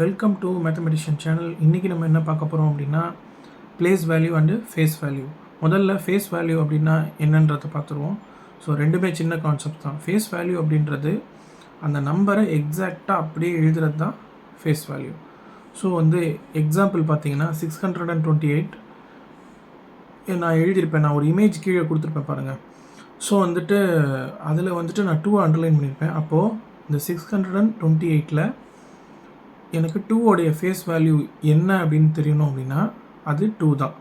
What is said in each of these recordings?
Welcome to mathematician channel. இன்றைக்கி நம்ம என்ன பார்க்க போகிறோம் அப்படின்னா place value and face value. முதல்ல ஃபேஸ் வேல்யூ அப்படின்னா என்னன்றதை பார்த்துருவோம். ஸோ ரெண்டுமே சின்ன கான்செப்ட் தான். ஃபேஸ் வேல்யூ அப்படின்றது அந்த நம்பரை எக்ஸாக்டாக அப்படியே எழுதுறது தான் ஃபேஸ் வேல்யூ. ஸோ எக்ஸாம்பிள் பார்த்தீங்கன்னா 628 நான் எழுதியிருப்பேன். நான் ஒரு இமேஜ் கீழே கொடுத்துருப்பேன் பாருங்கள். ஸோ அதில் நான் 2 அண்டர்லைன் பண்ணியிருப்பேன். அப்போது இந்த 628ல் எனக்கு 2 உடைய ஃபேஸ் வேல்யூ என்ன அப்படின்னு தெரியணும் அப்படின்னா அது 2 தான்.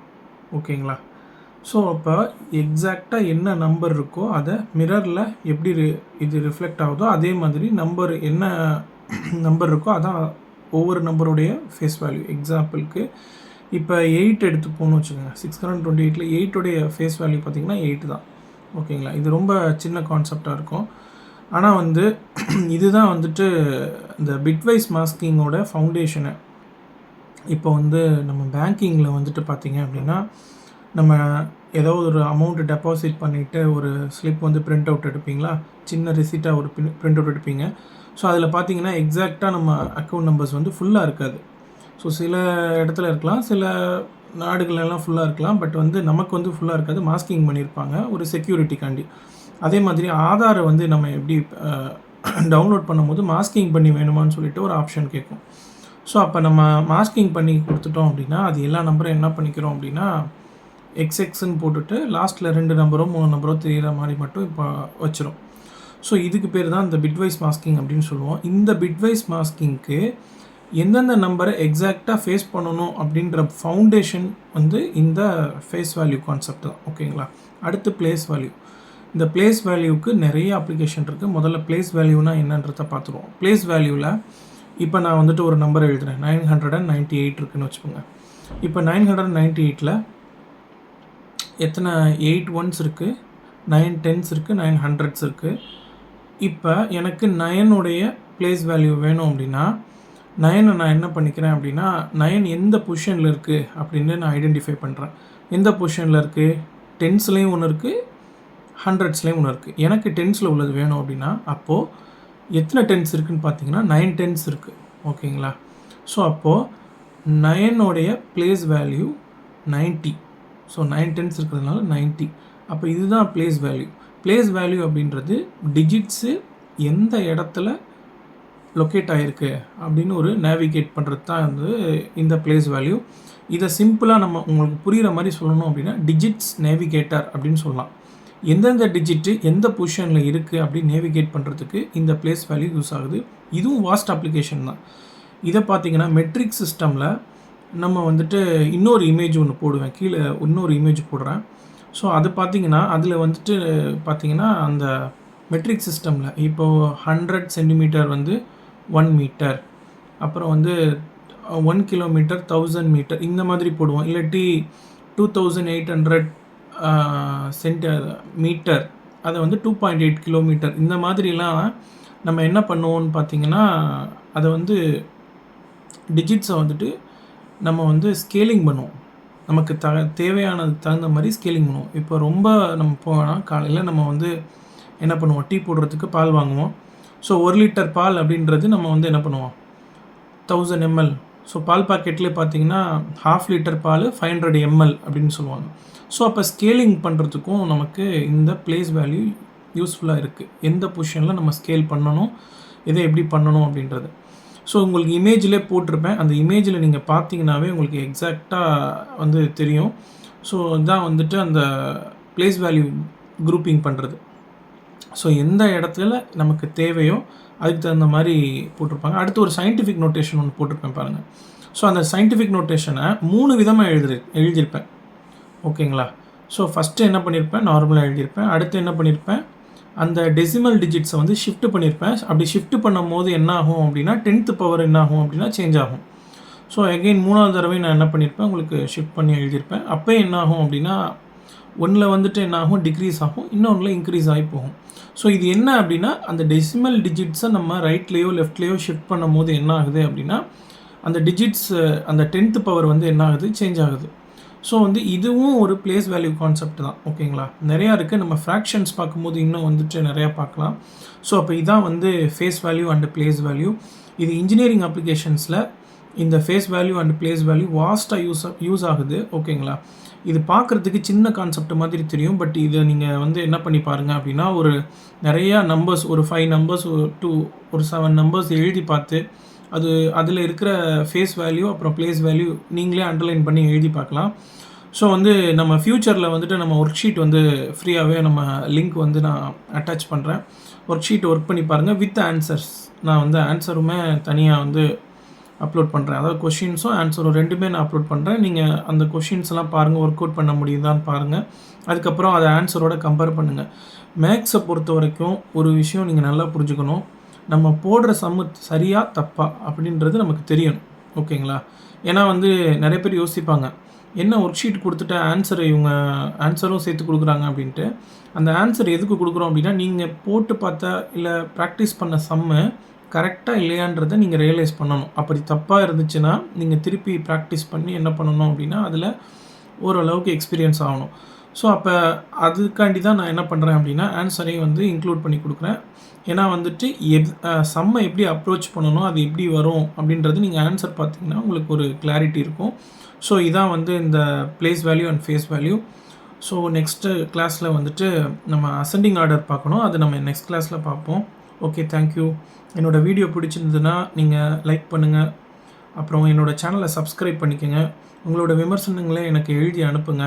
ஓகேங்களா? ஸோ அப்போ எக்ஸாக்டாக என்ன நம்பர் இருக்கோ அதை மிரரில் எப்படி இது ரிஃப்ளெக்ட் ஆகுதோ அதே மாதிரி நம்பர் என்ன நம்பர் இருக்கோ அதான் ஒவ்வொரு நம்பருடைய ஃபேஸ் வேல்யூ. எக்ஸாம்பிளுக்கு இப்போ 8 எடுத்துப்போன்னு வச்சுக்கோங்க. 628ல் 8உடைய ஃபேஸ் வேல்யூ பார்த்திங்கன்னா 8 தான். ஓகேங்களா? இது ரொம்ப சின்ன கான்செப்டாக இருக்கும். ஆனால் இதுதான் இந்த பிட்வைஸ் மாஸ்கிங்கோட ஃபவுண்டேஷனை. இப்போ நம்ம பேங்கிங்கில் பார்த்திங்க அப்படின்னா நம்ம ஏதோ ஒரு அமௌண்ட்டு டெபாசிட் பண்ணிவிட்டு ஒரு ஸ்லிப் பிரிண்ட் அவுட் எடுப்பீங்களா, சின்ன ரிசிட்டாக ஒரு பிரிண்ட் அவுட் எடுப்பீங்க. ஸோ அதில் பார்த்தீங்கன்னா எக்ஸாக்டாக நம்ம அக்கௌண்ட் நம்பர்ஸ் ஃபுல்லாக இருக்காது. ஸோ சில இடத்துல இருக்கலாம், சில நாடுகளெல்லாம் ஃபுல்லாக இருக்கலாம். பட் நமக்கு ஃபுல்லாக இருக்காது, மாஸ்கிங் பண்ணியிருப்பாங்க ஒரு செக்யூரிட்டிக்காண்டி. அதே மாதிரி ஆதாரை நம்ம எப்படி டவுன்லோட் பண்ணும்போது மாஸ்கிங் பண்ணி வேணுமான்னு சொல்லிட்டு ஒரு ஆப்ஷன் கேட்கும். ஸோ அப்போ நம்ம மாஸ்கிங் பண்ணி கொடுத்துட்டோம் அப்படின்னா அது எல்லா நம்பரும் என்ன பண்ணிக்கிறோம் அப்படின்னா எக்ஸ்எக்ஸ்ன்னு போட்டுட்டு லாஸ்ட்டில் 2 நம்பரோ 3 நம்பரோ தெரிகிற மாதிரி மட்டும் இப்போ வச்சிரும். ஸோ இதுக்கு பேர் தான் இந்த பிட்வைஸ் மாஸ்கிங் அப்படின்னு சொல்லுவோம். இந்த பிட்வைஸ் மாஸ்கிங்க்கு எந்தெந்த நம்பரை எக்ஸாக்டாக ஃபேஸ் பண்ணணும் அப்படின்ற ஃபவுண்டேஷன் இந்த ஃபேஸ் வேல்யூ கான்செப்ட் தான். ஓகேங்களா? அடுத்து பிளேஸ் வேல்யூ. இந்த பிளேஸ் வேல்யூவுக்கு நிறைய அப்ளிகேஷன் இருக்குது. முதல்ல பிளேஸ் வேல்யூனா என்னன்றதை பார்த்துருவோம். பிளேஸ் வேல்யூவில் இப்போ நான் ஒரு நம்பர் எழுதுகிறேன். 998 இருக்குதுன்னு வச்சுக்கோங்க. இப்போ 998ல் எத்தனை 8 1s இருக்குது, 9 10s இருக்குது, 9 100s இருக்குது. இப்போ எனக்கு 9உடைய பிளேஸ் வேல்யூ வேணும் அப்படின்னா 9 நான் என்ன பண்ணிக்கிறேன் அப்படின்னா 9 எந்த பொசிஷனில் இருக்குது அப்படின்னு நான் ஐடென்டிஃபை பண்ணுறேன். எந்த பொசிஷனில் இருக்குது, 10ஸ்லேயும் ஒன்று இருக்குது, 100ஸ்லேயும் ஒன்று இருக்குது. எனக்கு 10ஸில் உள்ளது வேணும் அப்படின்னா அப்போது எத்தனை 10s இருக்குதுன்னு பார்த்தீங்கன்னா 9 10s இருக்குது. ஓகேங்களா? ஸோ அப்போது 9உடைய பிளேஸ் வேல்யூ 90. ஸோ 9 10s இருக்கிறதுனால 90. அப்போ இதுதான் பிளேஸ் வேல்யூ. பிளேஸ் வேல்யூ அப்படின்றது டிஜிட்ஸு எந்த இடத்துல லொக்கேட் ஆகிருக்கு அப்படின்னு ஒரு நேவிகேட் பண்ணுறது தான் இந்த பிளேஸ் வேல்யூ. இதை சிம்பிளாக நம்ம உங்களுக்கு புரிகிற மாதிரி சொல்லணும் அப்படின்னா டிஜிட்ஸ் நேவிகேட்டர் அப்படின்னு சொல்லலாம். எந்தெந்த டிஜிட்டு எந்த பொசிஷனில் இருக்குது அப்படின்னு நேவிகேட் பண்ணுறதுக்கு இந்த பிளேஸ் வேல்யூ யூஸ் ஆகுது. இதுவும் வாஸ்ட் அப்ளிகேஷன் தான். இதை பார்த்தீங்கன்னா மெட்ரிக் சிஸ்டமில் நம்ம இன்னொரு இமேஜ் ஒன்று போடுவேன், கீழே இன்னொரு இமேஜ் போடுறேன். ஸோ அது பார்த்தீங்கன்னா அதில் பார்த்தீங்கன்னா அந்த மெட்ரிக் சிஸ்டமில் இப்போது 100 சென்டிமீட்டர் 1 மீட்டர், அப்புறம் 1 கிலோமீட்டர் 1000 மீட்டர் இந்த மாதிரி போடுவோம். இல்லாட்டி 2800 மீட்டர் அதை 2.8 கிலோமீட்டர் இந்த மாதிரிலாம் நம்ம என்ன பண்ணுவோம்னு பார்த்தீங்கன்னா அதை டிஜிட்ஸை நம்ம ஸ்கேலிங் பண்ணுவோம். நமக்கு தேவையானது தகுந்த மாதிரி ஸ்கேலிங் பண்ணுவோம். இப்போ ரொம்ப நம்ம போனால் காலையில் நம்ம என்ன பண்ணுவோம், டீ போடுறதுக்கு பால் வாங்குவோம். ஸோ 1 லிட்டர் பால் அப்படின்றது நம்ம என்ன பண்ணுவோம் 1000 ml. ஸோ பால் பாக்கெட்லேயே பார்த்தீங்கன்னா 1/2 லிட்டர் பால் 500 ml அப்படின்னு சொல்லுவாங்க. ஸோ அப்போ ஸ்கேலிங் பண்ணுறதுக்கும் நமக்கு இந்த பிளேஸ் வேல்யூ யூஸ்ஃபுல்லாக இருக்குது. எந்த பொசிஷனில் நம்ம ஸ்கேல் பண்ணணும், இதை எப்படி பண்ணணும் அப்படின்றது. ஸோ உங்களுக்கு இமேஜிலே போட்டிருப்பேன். அந்த இமேஜில் நீங்கள் பார்த்தீங்கன்னாவே உங்களுக்கு எக்ஸாக்டாக தெரியும். ஸோ இதுதான் அந்த பிளேஸ் வேல்யூ குரூப்பிங் பண்ணுறது. ஸோ எந்த இடத்துல நமக்கு தேவையோ அதுக்கு தகுந்த மாதிரி போட்டிருப்பாங்க. அடுத்து ஒரு சயின்டிஃபிக் நோட்டேஷன் ஒன்று போட்டிருப்பேன் பாருங்கள். ஸோ அந்த சயின்டிஃபிக் நோட்டேஷனை 3 விதமாக எழுதியிருப்பேன். ஓகேங்களா? ஸோ ஃபஸ்ட்டு என்ன பண்ணியிருப்பேன், நார்மலாக எழுதியிருப்பேன். அடுத்து என்ன பண்ணியிருப்பேன், அந்த டெசிமல் டிஜிட்ஸை ஷிஃப்ட் பண்ணியிருப்பேன். அப்படி ஷிஃப்ட் பண்ணும் போது என்ன ஆகும் அப்படின்னா 10th பவர் என்ன ஆகும் அப்படின்னா சேஞ்ச் ஆகும். ஸோ அகெயின் 3வது தடவை நான் என்ன பண்ணியிருப்பேன், உங்களுக்கு ஷிஃப்ட் பண்ணி எழுதியிருப்பேன். அப்போ என்ன ஆகும் அப்படின்னா ஒன்றில் என்ன ஆகும், டிக்ரீஸ் ஆகும், இன்னொன்றில் இன்க்ரீஸ் ஆகி போகும். ஸோ இது என்ன அப்படின்னா அந்த டெசிமல் டிஜிட்ஸை நம்ம ரைட்லேயோ லெஃப்ட்லேயோ ஷிஃப்ட் பண்ணும் போது என்ன ஆகுது அப்படின்னா அந்த டிஜிட்ஸ் அந்த 10th பவர் என்ன ஆகுது, சேஞ்ச் ஆகுது. ஸோ இதுவும் ஒரு பிளேஸ் வேல்யூ கான்செப்ட் தான். ஓகேங்களா? நிறையா இருக்குது. நம்ம ஃப்ராக்ஷன்ஸ் பார்க்கும்போது இன்னும் நிறையா பார்க்கலாம். ஸோ அப்போ இதான் face value and place value. இது இன்ஜினியரிங் அப்ளிகேஷன்ஸில் இந்த face value and place value வாஸ்ட்டாக யூஸ் ஆகுது. ஓகேங்களா? இது பார்க்குறதுக்கு சின்ன கான்செப்ட் மாதிரி தெரியும். பட் இதை நீங்கள் வந்து என்ன பண்ணி பாருங்கள் அப்படின்னா, ஒரு நிறையா நம்பர்ஸ், ஒரு 5 நம்பர்ஸ், ஒரு 7 நம்பர்ஸ் எழுதி பார்த்து, அதில் இருக்கிற ஃபேஸ் வேல்யூ அப்புறம் பிளேஸ் வேல்யூ நீங்களே அண்டர்லைன் பண்ணி எழுதி பார்க்கலாம். ஸோ வந்து நம்ம ஃப்யூச்சரில் வந்துட்டு நம்ம ஒர்க் ஷீட் வந்து ஃப்ரீயாகவே நம்ம லிங்க் வந்து நான் அட்டாச் பண்ணுறேன். ஒர்க் ஷீட் ஒர்க் பண்ணி பாருங்கள் வித் ஆன்சர்ஸ். நான் வந்து ஆன்சருமே தனியாக வந்து அப்லோட் பண்ணுறேன். அதாவது கொஷின்ஸும் ஆன்சரும் 2மே நான் அப்லோட் பண்ணுறேன். நீங்கள் அந்த கொஷின்ஸ்லாம் பாருங்கள், ஒர்க் அவுட் பண்ண முடியுதான்னு பாருங்கள். அதுக்கப்புறம் அதை ஆன்சரோட கம்பேர் பண்ணுங்கள். மேக்ஸை பொறுத்த வரைக்கும் ஒரு விஷயம் நீங்கள் நல்லா புரிஞ்சுக்கணும். நம்ம போடுற சம்மு சரியா தப்பா அப்படின்றது நமக்கு தெரியணும். ஓகேங்களா? ஏன்னா வந்து நிறைய பேர் யோசிப்பாங்க, என்ன ஒர்க் ஷீட் கொடுத்துட்டு இவங்க ஆன்சரும் சேர்த்து கொடுக்குறாங்க அப்படின்ட்டு. அந்த ஆன்சர் எதுக்கு கொடுக்குறோம் அப்படின்னா, நீங்கள் போட்டு பார்த்தா இல்லை ப்ராக்டிஸ் பண்ண சம்மு கரெக்டாக இல்லையான்றதை நீங்கள் ரியலைஸ் பண்ணணும். அப்படி தப்பாக இருந்துச்சுன்னா நீங்கள் திருப்பி ப்ராக்டிஸ் பண்ணி என்ன பண்ணணும் அப்படின்னா, அதில் ஓரளவுக்கு எக்ஸ்பீரியன்ஸ் ஆகணும். ஸோ அப்போ அதுக்காண்டி தான் நான் என்ன பண்ணுறேன் அப்படின்னா, ஆன்சரையும் வந்து இன்க்ளூட் பண்ணி கொடுக்குறேன். ஏன்னா வந்துட்டு சம்மை எப்படி அப்ரோச் பண்ணணும், அது எப்படி வரும் அப்படின்றது நீங்கள் ஆன்சர் பார்த்தீங்கன்னா உங்களுக்கு ஒரு கிளாரிட்டி இருக்கும். ஸோ இதான் வந்து இந்த place value and face value. So next கிளாஸில் வந்துட்டு நம்ம அசெண்டிங் ஆர்டர் பார்க்கணும். அது நம்ம நெக்ஸ்ட் கிளாஸில் பார்ப்போம். Okay, thank you. என்னோடய வீடியோ பிடிச்சிருந்ததுன்னா நீங்கள் லைக் பண்ணுங்கள். அப்புறம் என்னோடய சேனலை சப்ஸ்கிரைப் பண்ணிக்கோங்க. உங்களோட விமர்சனங்களை எனக்கு எழுதி அனுப்புங்க.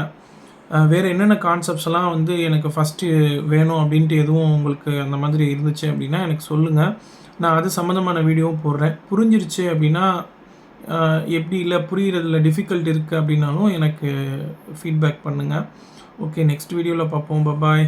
வேறு என்னென்ன கான்செப்ட்ஸ்லாம் வந்து எனக்கு ஃபஸ்ட்டு வேணும் அப்படின்ட்டு எதுவும் உங்களுக்கு அந்த மாதிரி இருந்துச்சு அப்படின்னா எனக்கு சொல்லுங்கள். நான் அது சம்மந்தமான வீடியோவும் போடுறேன். புரிஞ்சிருச்சு அப்படின்னா எப்படி இல்லை புரிகிறதுல டிஃபிகல்ட் இருக்குது அப்படின்னாலும் எனக்கு ஃபீட்பேக் பண்ணுங்கள். ஓகே, நெக்ஸ்ட் வீடியோவில் பார்ப்போம். பாய்.